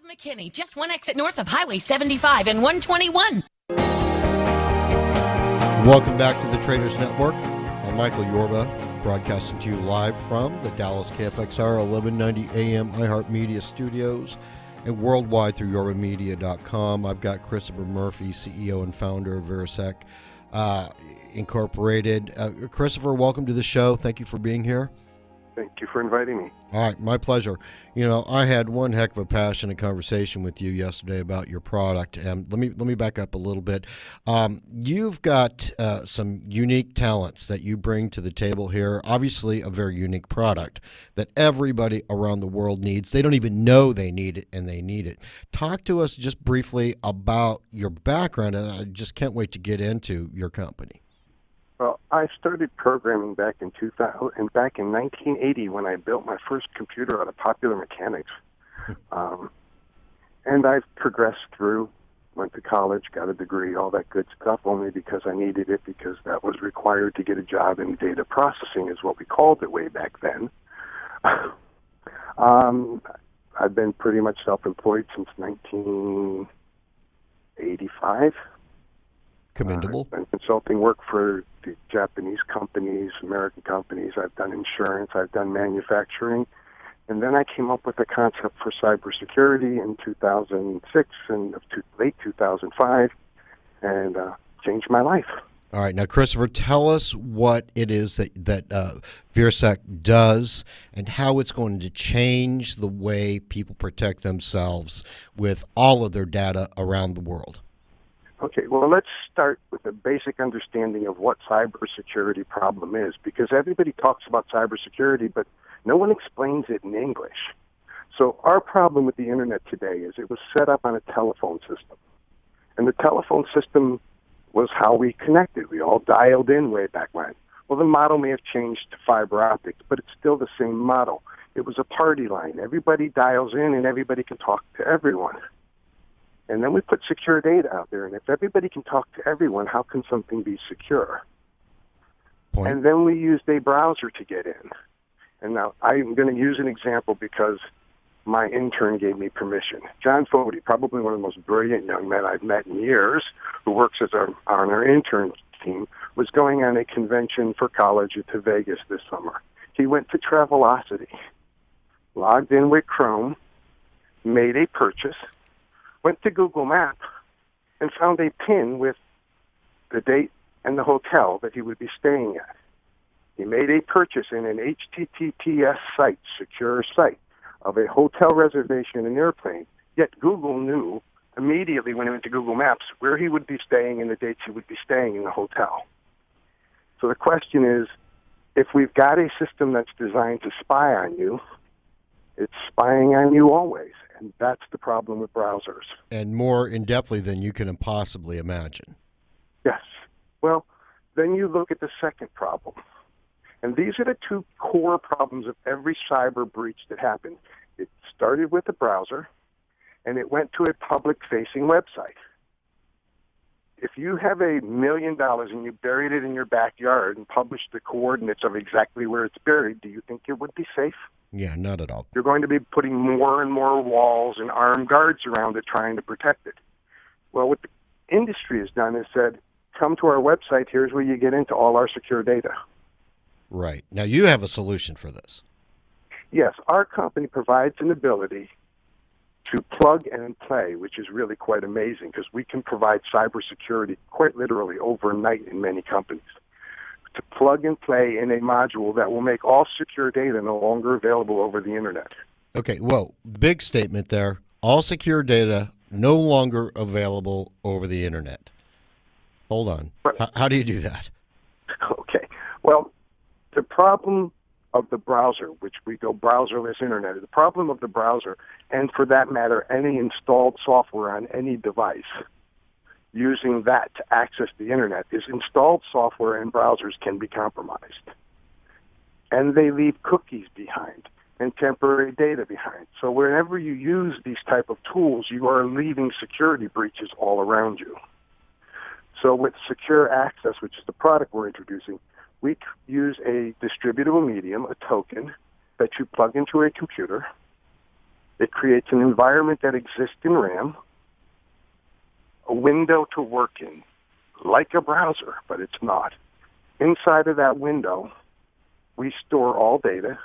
McKinney, just one exit north of Highway 75 and 121. Welcome back to the Traders Network. I'm Michael Yorba, broadcasting to you live from the Dallas KFXR 1190 AM iHeart Media Studios and worldwide through yorbamedia.com. I've got Christopher Murphy, CEO and founder of Vir-Sec Incorporated. Christopher, welcome to the show. Thank you for being here. Thank you for inviting me. All right, my pleasure. You know, I had one heck of a passionate conversation with you yesterday about your product, and let me back up a little bit. You've got some unique talents that you bring to the table here. Obviously, a very unique product that everybody around the world needs. They don't even know they need it, and they need it. Talk to us just briefly about your background, and I just can't wait to get into your company. Well, I started programming back in 2000, and back in 1980 when I built my first computer out of Popular Mechanics. And I've progressed through, went to college, got a degree, all that good stuff, only because I needed it, because that was required to get a job in data processing, is what we called it way back then. I've been pretty much self-employed since 1985. Commendable. I've done consulting work for the Japanese companies, American companies. I've done insurance. I've done manufacturing. And then I came up with a concept for cybersecurity in 2006 and late 2005 and changed my life. All right. Now, Christopher, tell us what it is that Vir-Sec does and how it's going to change the way people protect themselves with all of their data around the world. Okay, well, let's start with a basic understanding of what cybersecurity problem is, because everybody talks about cybersecurity, but no one explains it in English. So our problem with the Internet today is it was set up on a telephone system. And the telephone system was how we connected. We all dialed in way back when. Well, the model may have changed to fiber optics, but it's still the same model. It was a party line. Everybody dials in and everybody can talk to everyone. And then we put secure data out there. And if everybody can talk to everyone, how can something be secure? Point. And then we used a browser to get in. And now I'm going to use an example because my intern gave me permission. John Fody, probably one of the most brilliant young men I've met in years, who works as on our intern team, was going on a convention for college to Vegas this summer. He went to Travelocity, logged in with Chrome, made a purchase, went to Google Maps, and found a pin with the date and the hotel that he would be staying at. He made a purchase in an HTTPS site, secure site, of a hotel reservation in an airplane, yet Google knew immediately when he went to Google Maps where he would be staying and the dates he would be staying in the hotel. So the question is, if we've got a system that's designed to spy on you, it's spying on you always. And that's the problem with browsers. And more in-depthly than you can possibly imagine. Yes. Well, then you look at the second problem. And these are the two core problems of every cyber breach that happened. It started with a browser, and it went to a public-facing website. If you have $1 million and you buried it in your backyard and published the coordinates of exactly where it's buried, do you think it would be safe? Yeah, not at all. You're going to be putting more and more walls and armed guards around it trying to protect it. Well, what the industry has done is said, come to our website, here's where you get into all our secure data. Right. Now, you have a solution for this. Yes, our company provides an ability to plug and play, which is really quite amazing because we can provide cybersecurity quite literally overnight in many companies. To plug and play in a module that will make all secure data no longer available over the Internet. Okay, well, big statement there. All secure data no longer available over the Internet. Hold on. Right. How do you do that? Okay. Well, the problem of the browser, which we go browserless Internet, the problem of the browser, and for that matter, any installed software on any device, using that to access the Internet, is installed software and browsers can be compromised. And they leave cookies behind and temporary data behind. So whenever you use these type of tools, you are leaving security breaches all around you. So with Secure Access, which is the product we're introducing, we use a distributable medium, a token, that you plug into a computer, It creates an environment that exists in RAM, a window to work in, like a browser, but it's not. Inside of that window, we store all data,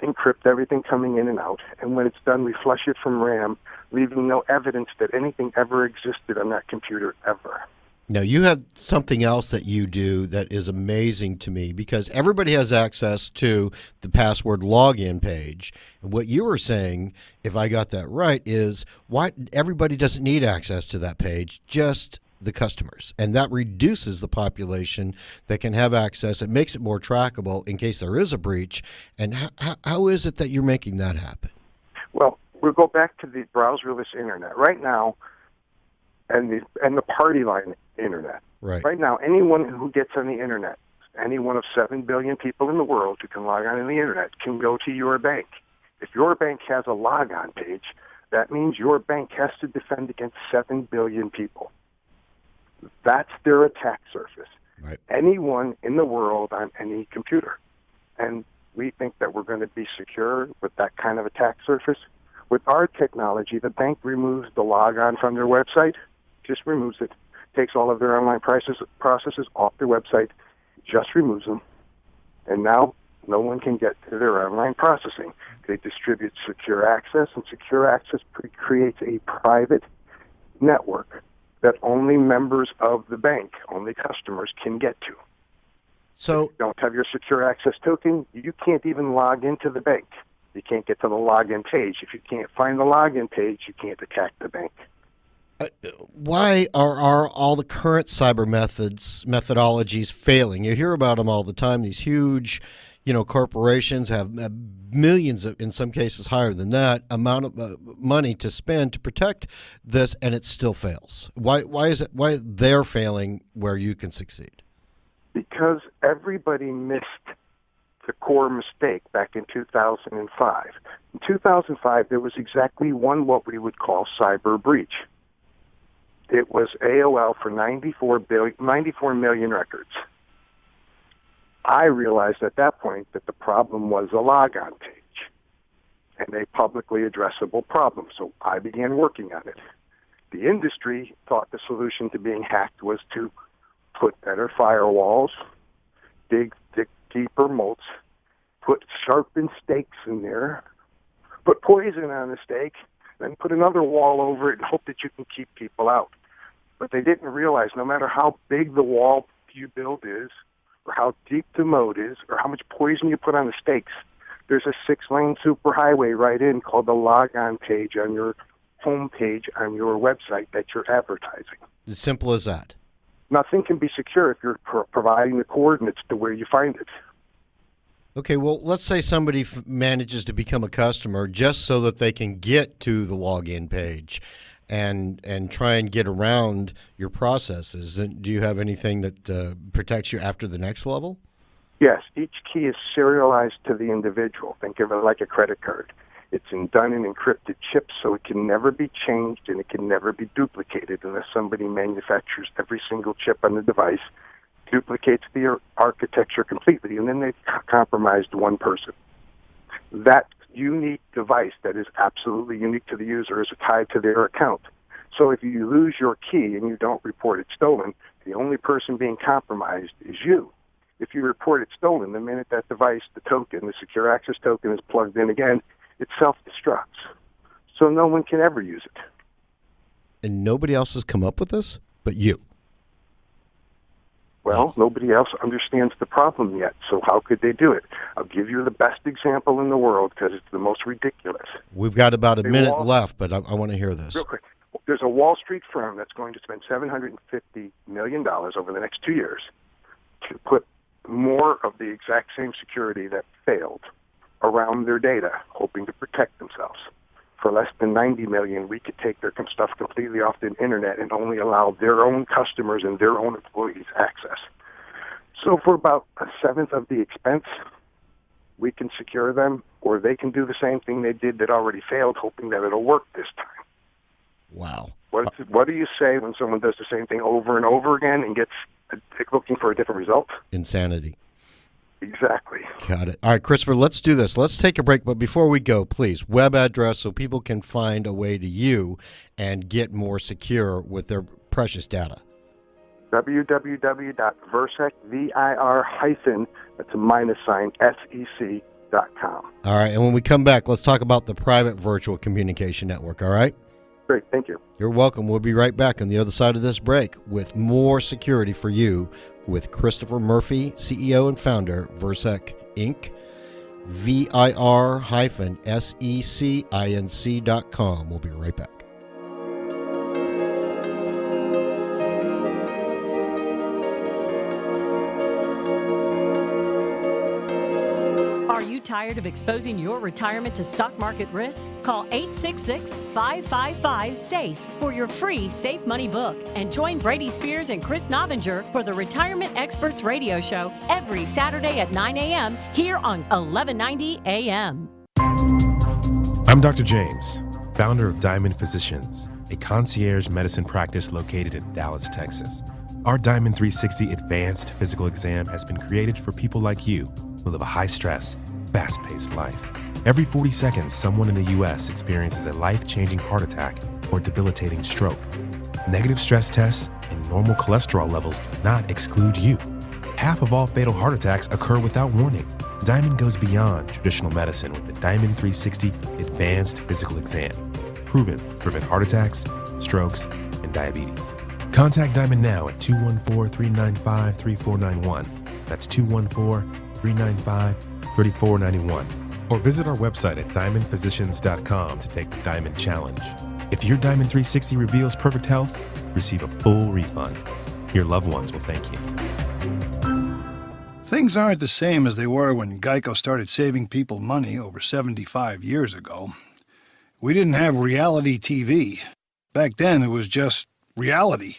encrypt everything coming in and out, and when it's done, we flush it from RAM, leaving no evidence that anything ever existed on that computer ever. Now, you have something else that you do that is amazing to me, because everybody has access to the password login page. And what you were saying, if I got that right, is why everybody doesn't need access to that page, just the customers. And that reduces the population that can have access. It makes it more trackable in case there is a breach. And how is it that you're making that happen? Well, we'll go back to the browserless internet. Right now, and the party line internet. Right now, anyone who gets on the internet, any one of 7 billion people in the world who can log on to the internet, can go to your bank. If your bank has a logon page, that means your bank has to defend against 7 billion people. That's their attack surface. Right. Anyone in the world on any computer. And we think that we're going to be secure with that kind of attack surface. With our technology, the bank removes the logon from their website, just removes it, takes all of their online processes off their website, just removes them, and now no one can get to their online processing. They distribute secure access, and secure access creates a private network that only members of the bank, only customers, can get to. So, if you don't have your secure access token, you can't even log into the bank. You can't get to the login page. If you can't find the login page, you can't attack the bank. Why are all the current cyber methodologies failing? You hear about them all the time. These huge, corporations have millions of, in some cases higher than that, amount of money to spend to protect this, and it still fails. Why is it? Why they're failing where you can succeed? Because everybody missed the core mistake back in 2005. In 2005, there was exactly one what we would call cyber breach. It was AOL for 94 million records. I realized at that point that the problem was a logon page and a publicly addressable problem, so I began working on it. The industry thought the solution to being hacked was to put better firewalls, dig deeper moats, put sharpened stakes in there, put poison on the stake, then put another wall over it and hope that you can keep people out. But they didn't realize no matter how big the wall you build is, or how deep the moat is, or how much poison you put on the stakes, there's a 6-lane superhighway right in called the logon page on your home page on your website that you're advertising. As simple as that. Nothing can be secure if you're providing the coordinates to where you find it. Okay, well, let's say somebody manages to become a customer just so that they can get to the login page and try and get around your processes. And do you have anything that protects you after the next level? Yes, each key is serialized to the individual. Think of it like a credit card. It's done in encrypted chips, so it can never be changed and it can never be duplicated unless somebody manufactures every single chip on the device, duplicates the architecture completely, and then they've compromised one person. That unique device that is absolutely unique to the user is tied to their account. So if you lose your key and you don't report it stolen, the only person being compromised is you. If you report it stolen, the minute that device, the token, the secure access token is plugged in again, it self-destructs. So no one can ever use it. And nobody else has come up with this but you? Well, nobody else understands the problem yet, so how could they do it? I'll give you the best example in the world because it's the most ridiculous. We've got about a minute left, but I want to hear this. Real quick. There's a Wall Street firm that's going to spend $750 million over the next 2 years to put more of the exact same security that failed around their data, hoping to protect themselves. For less than $90 million, we could take their stuff completely off the internet and only allow their own customers and their own employees access. So for about a seventh of the expense, we can secure them, or they can do the same thing they did that already failed, hoping that it'll work this time. Wow. What do you say when someone does the same thing over and over again and gets looking for a different result? Insanity. Exactly. Got it. All right, Christopher, let's do this. Let's take a break. But before we go, please, web address so people can find a way to you and get more secure with their precious data. www.Vir-Sec, VIR- that's a minus sign, SEC.com. All right, and when we come back, let's talk about the private virtual communication network, all right? Great, thank you. You're welcome. We'll be right back on the other side of this break with more security for you with Christopher Murphy, CEO and founder, Vir-Sec Inc., VIR-SECINC.com. We'll be right back. Are you tired of exposing your retirement to stock market risk? Call 866-555-SAFE for your free Safe Money book and join Brady Spears and Chris Novinger for the Retirement Experts Radio Show every Saturday at 9 a.m. here on 1190 a.m. I'm Dr. James, founder of Diamond Physicians, a concierge medicine practice located in Dallas, Texas. Our Diamond 360 Advanced Physical Exam has been created for people like you who live a high-stress, fast-paced life. Every 40 seconds, someone in the U.S. experiences a life-changing heart attack or debilitating stroke. Negative stress tests and normal cholesterol levels do not exclude you. Half of all fatal heart attacks occur without warning. Diamond goes beyond traditional medicine with the Diamond 360 Advanced Physical Exam. Proven to prevent heart attacks, strokes, and diabetes. Contact Diamond now at 214-395-3491. That's 214-395-3491. Or visit our website at diamondphysicians.com to take the Diamond Challenge. If your Diamond 360 reveals perfect health, receive a full refund. Your loved ones will thank you. Things aren't the same as they were when Geico started saving people money over 75 years ago. We didn't have reality TV. Back then, it was just reality.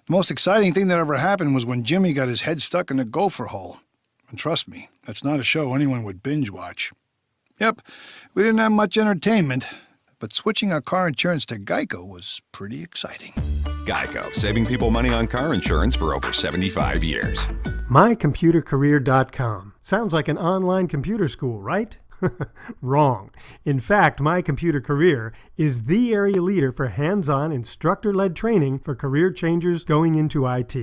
The most exciting thing that ever happened was when Jimmy got his head stuck in a gopher hole. And trust me, that's not a show anyone would binge watch. Yep, we didn't have much entertainment, but switching our car insurance to Geico was pretty exciting. Geico, saving people money on car insurance for over 75 years. MyComputerCareer.com. Sounds like an online computer school, right? Wrong. In fact, My Computer Career is the area leader for hands-on instructor-led training for career changers going into IT.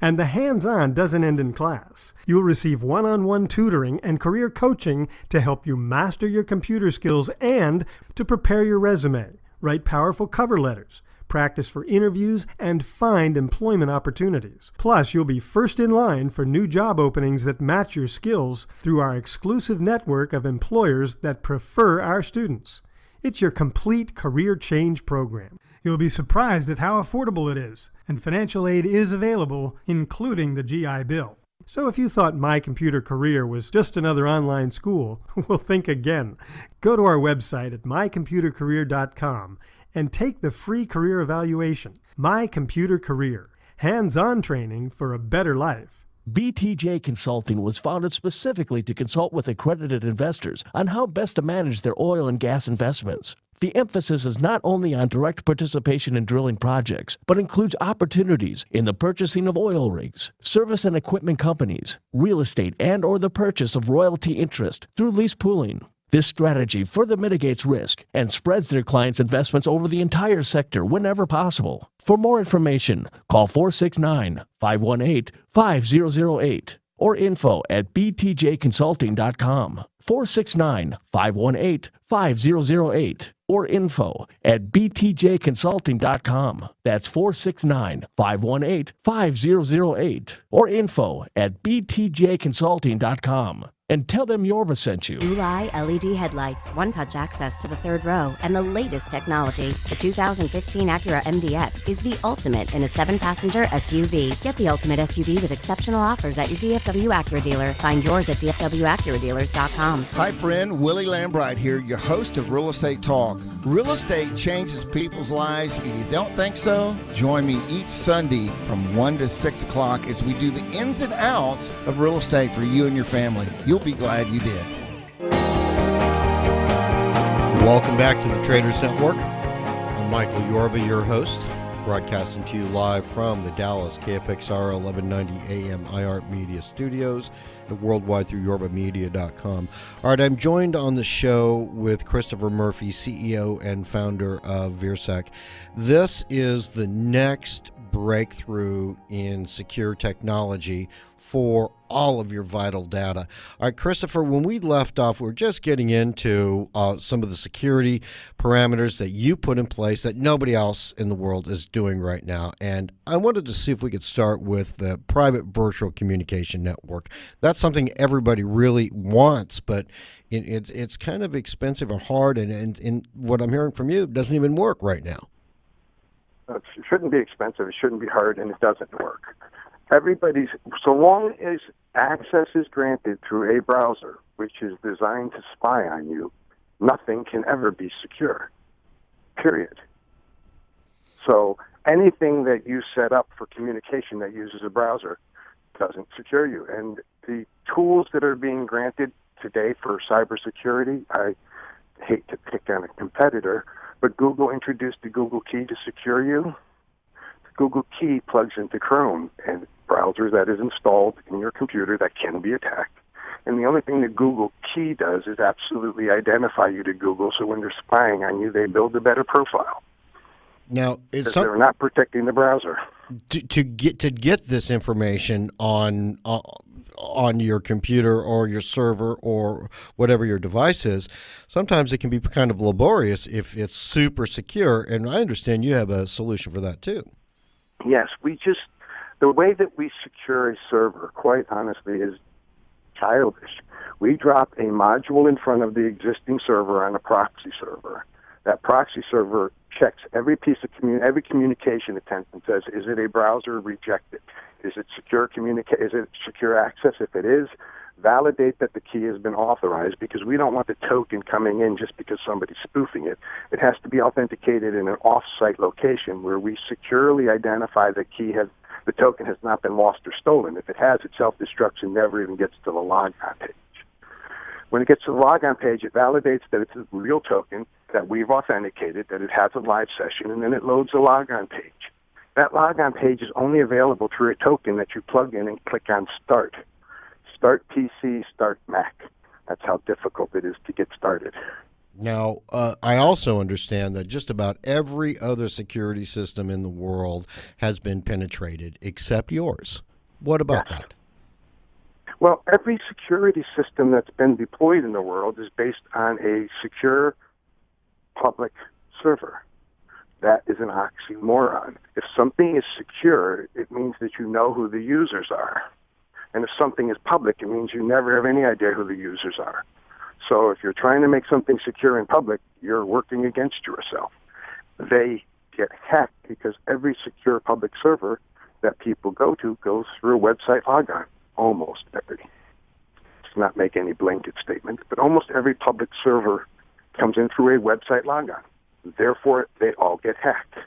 And the hands-on doesn't end in class. You'll receive one-on-one tutoring and career coaching to help you master your computer skills and to prepare your resume, write powerful cover letters, practice for interviews, and find employment opportunities. Plus, you'll be first in line for new job openings that match your skills through our exclusive network of employers that prefer our students. It's your complete career change program. You'll be surprised at how affordable it is, and financial aid is available, including the GI Bill. So if you thought My Computer Career was just another online school, well, think again. Go to our website at mycomputercareer.com and take the free career evaluation. My Computer Career. Hands-on training for a better life. BTJ Consulting was founded specifically to consult with accredited investors on how best to manage their oil and gas investments. The emphasis is not only on direct participation in drilling projects, but includes opportunities in the purchasing of oil rigs, service and equipment companies, real estate and/or the purchase of royalty interest through lease pooling. This strategy further mitigates risk and spreads their clients' investments over the entire sector whenever possible. For more information, call 469-518-5008 or info@btjconsulting.com. 469-518-5008 or info@btjconsulting.com. That's 469-518-5008 or info@btjconsulting.com. And tell them Yorba sent you. Blue-eye LED headlights, one-touch access to the third row, and the latest technology. The 2015 Acura MDX is the ultimate in a 7-passenger SUV. Get the ultimate SUV with exceptional offers at your DFW Acura dealer. Find yours at dfwacuradealers.com. Hi, friend. Willie Lambright here, your host of Real Estate Talk. Real estate changes people's lives. If you don't think so, join me each Sunday from 1 to 6 o'clock as we do the ins and outs of real estate for you and your family. You'll be glad you did. Welcome back to the Traders Network. I'm Michael Yorba, your host. broadcasting to you live from the Dallas KFXR 1190 AM iHeart Media Studios and worldwide through yorbamedia.com. All right, I'm joined on the show with Christopher Murphy, CEO and founder of Vir-Sec. This is the next breakthrough in secure technology for all of your vital data. All right, Christopher, when we left off, we were just getting into some of the security parameters that you put in place that nobody else in the world is doing right now. And I wanted to see if we could start with the private virtual communication network. That's something everybody really wants, but it's kind of expensive or hard, and what I'm hearing from you, it doesn't even work right now. It shouldn't be expensive, it shouldn't be hard, and it doesn't work. So long as access is granted through a browser, which is designed to spy on you, nothing can ever be secure, period. So anything that you set up for communication that uses a browser doesn't secure you. And the tools that are being granted today for cybersecurity, I hate to pick on a competitor, but Google introduced the Google Key to secure you. The Google Key plugs into Chrome and browsers that is installed in your computer that can be attacked. And the only thing the Google Key does is absolutely identify you to Google, so when they're spying on you, they build a better profile. Now, they're not protecting the browser. To get this information on your computer or your server or whatever your device is, sometimes it can be kind of laborious if it's super secure, and I understand you have a solution for that too. Yes, the way that we secure a server, quite honestly, is childish. We drop a module in front of the existing server on a proxy server. That proxy server checks every piece of every communication attempt and says, is it a browser? Reject it. Is it secure is it secure access? If it is, validate that the key has been authorized, because we don't want the token coming in just because somebody's spoofing it. It has to be authenticated in an off-site location where we securely identify the token has not been lost or stolen. If it has, it self-destructs and never even gets to the logon page. When it gets to the logon page, it validates that it's a real token, that we've authenticated, that it has a live session, and then it loads the logon page. That logon page is only available through a token that you plug in and click on Start. Start PC, Start Mac. That's how difficult it is to get started. Now, I also understand that just about every other security system in the world has been penetrated except yours. What about that? Well, every security system that's been deployed in the world is based on a secure public server. That is an oxymoron. If something is secure, it means that you know who the users are. And if something is public, it means you never have any idea who the users are. So if you're trying to make something secure in public, you're working against yourself. They get hacked because every secure public server that people go to goes through a website logon. Almost every. Let's not make any blanket statements, but almost every public server comes in through a website logon. Therefore, they all get hacked.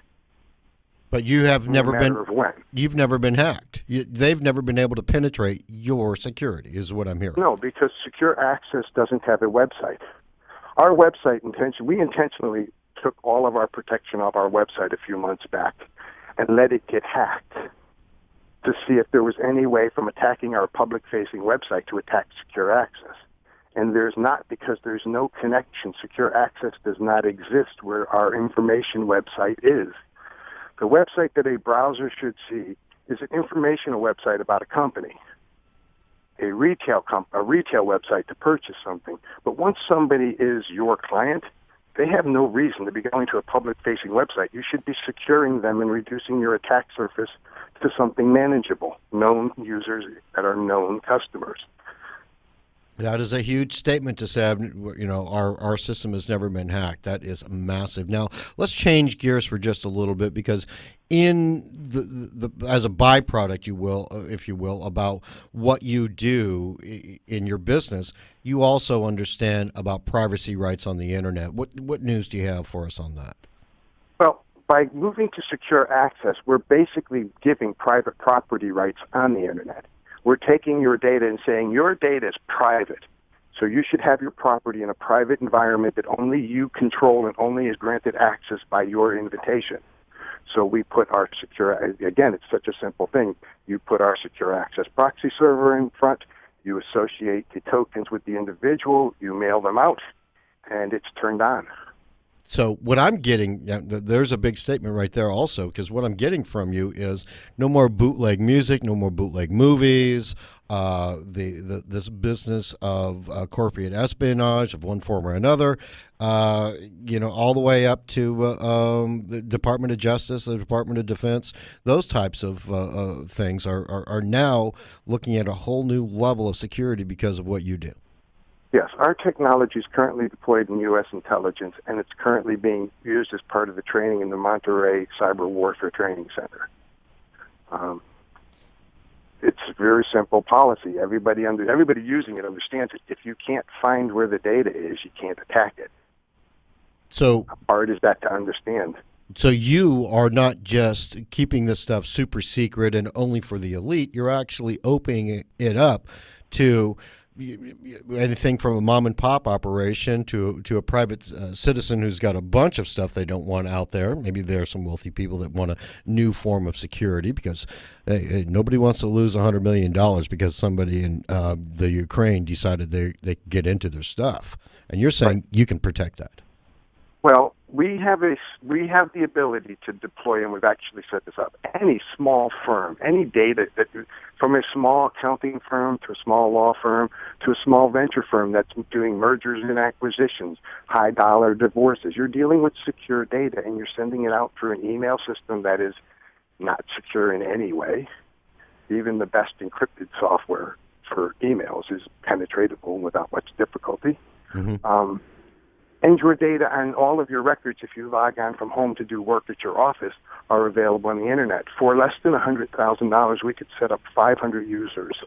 But you have never been. When. You've never been hacked. They've never been able to penetrate your security, is what I'm hearing. No, because secure access doesn't have a website. Our website we intentionally took all of our protection off our website a few months back and let it get hacked to see if there was any way from attacking our public-facing website to attack secure access. And there's not, because there's no connection. Secure access does not exist where our information website is. The website that a browser should see is an informational website about a company, a retail website to purchase something. But once somebody is your client, they have no reason to be going to a public-facing website. You should be securing them and reducing your attack surface to something manageable, known users that are known customers. That is a huge statement to say, our system has never been hacked. That is massive. Now, let's change gears for just a little bit, because in the as a byproduct, if you will, about what you do in your business, you also understand about privacy rights on the internet. What news do you have for us on that? Well, by moving to secure access, we're basically giving private property rights on the internet. We're taking your data and saying your data is private, so you should have your property in a private environment that only you control and only is granted access by your invitation. So we put our again, it's such a simple thing. You put our secure access proxy server in front, you associate the tokens with the individual, you mail them out, and it's turned on. So what I'm getting, there's a big statement right there also, because what I'm getting from you is no more bootleg music, no more bootleg movies, this business of corporate espionage of one form or another, all the way up to the Department of Justice, the Department of Defense. Those types of things are now looking at a whole new level of security because of what you do. Yes, our technology is currently deployed in U.S. intelligence, and it's currently being used as part of the training in the Monterey Cyber Warfare Training Center. It's a very simple policy. Everybody using it understands it. If you can't find where the data is, you can't attack it. So how hard is that to understand? So you are not just keeping this stuff super secret and only for the elite. You're actually opening it up to anything from a mom and pop operation to a private citizen who's got a bunch of stuff they don't want out there. Maybe there are some wealthy people that want a new form of security because nobody wants to lose $100 million because somebody in the Ukraine decided they could get into their stuff. And you're saying you can protect that. Well, we have the ability to deploy, and we've actually set this up. Any small firm, any data that, from a small accounting firm to a small law firm to a small venture firm that's doing mergers and acquisitions, high dollar divorces, you're dealing with secure data, and you're sending it out through an email system that is not secure in any way. Even the best encrypted software for emails is penetratable without much difficulty. Mm-hmm. And your data and all of your records, if you log on from home to do work at your office, are available on the Internet. For less than $100,000, we could set up 500 users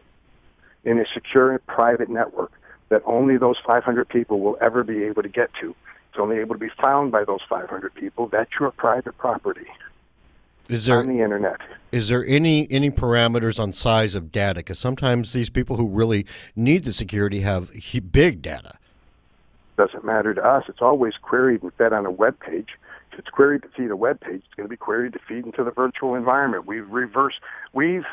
in a secure private network that only those 500 people will ever be able to get to. It's only able to be found by those 500 people. That's your private property on the Internet. Is there any parameters on size of data? Because sometimes these people who really need the security have big data. Doesn't matter to us. It's always queried and fed on a web page. If it's queried to feed a web page, it's going to be queried to feed into the virtual environment. We've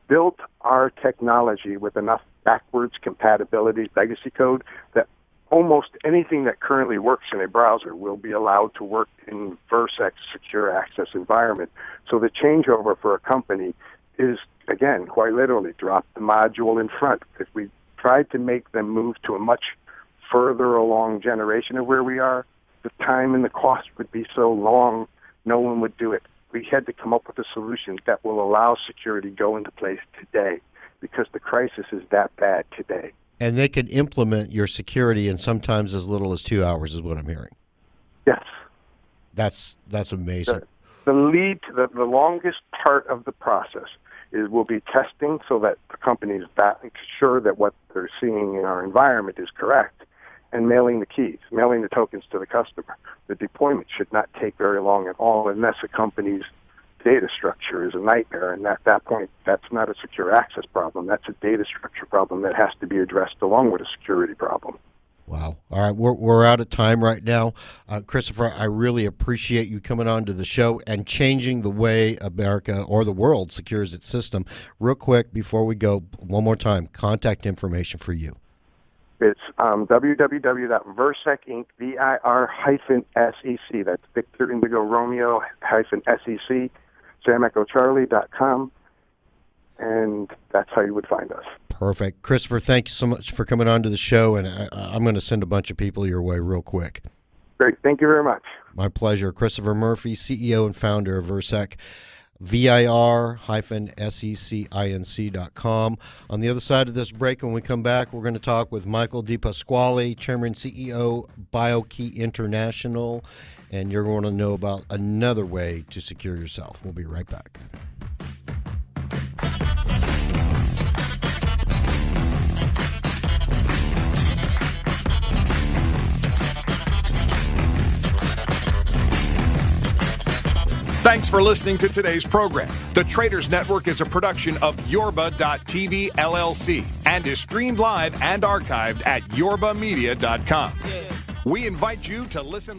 built our technology with enough backwards compatibility, legacy code, that almost anything that currently works in a browser will be allowed to work in Vir-Sec secure access environment. So the changeover for a company is, again, quite literally drop the module in front. If we tried to make them move to a much further along generation of where we are, the time and the cost would be so long, no one would do it. We had to come up with a solution that will allow security go into place today because the crisis is that bad today. And they can implement your security in sometimes as little as 2 hours is what I'm hearing. Yes. That's amazing. The longest part of the process will be testing so that the companies sure that what they're seeing in our environment is correct, and mailing the keys, mailing the tokens to the customer. The deployment should not take very long at all unless a company's data structure is a nightmare, and at that point, that's not a secure access problem. That's a data structure problem that has to be addressed along with a security problem. Wow. All right, we're out of time right now. Christopher, I really appreciate you coming on to the show and changing the way America or the world secures its system. Real quick, before we go, one more time, contact information for you. It's www.Vir-Sec, VIR-SEC. That's Victor Indigo Romeo -SEC, SamEchoCharlie.com, and that's how you would find us. Perfect. Christopher, thank you so much for coming on to the show, and I'm going to send a bunch of people your way real quick. Great. Thank you very much. My pleasure. Christopher Murphy, CEO and founder of Vir-Sec, VIR-SECINC.com. On the other side of this break, when we come back, we're going to talk with Michael DePasquale, Chairman and CEO, BioKey International, and you're going to know about another way to secure yourself. We'll be right back. Thanks for listening to today's program. The Traders Network is a production of Yorba.tv LLC and is streamed live and archived at yorbamedia.com. We invite you to listen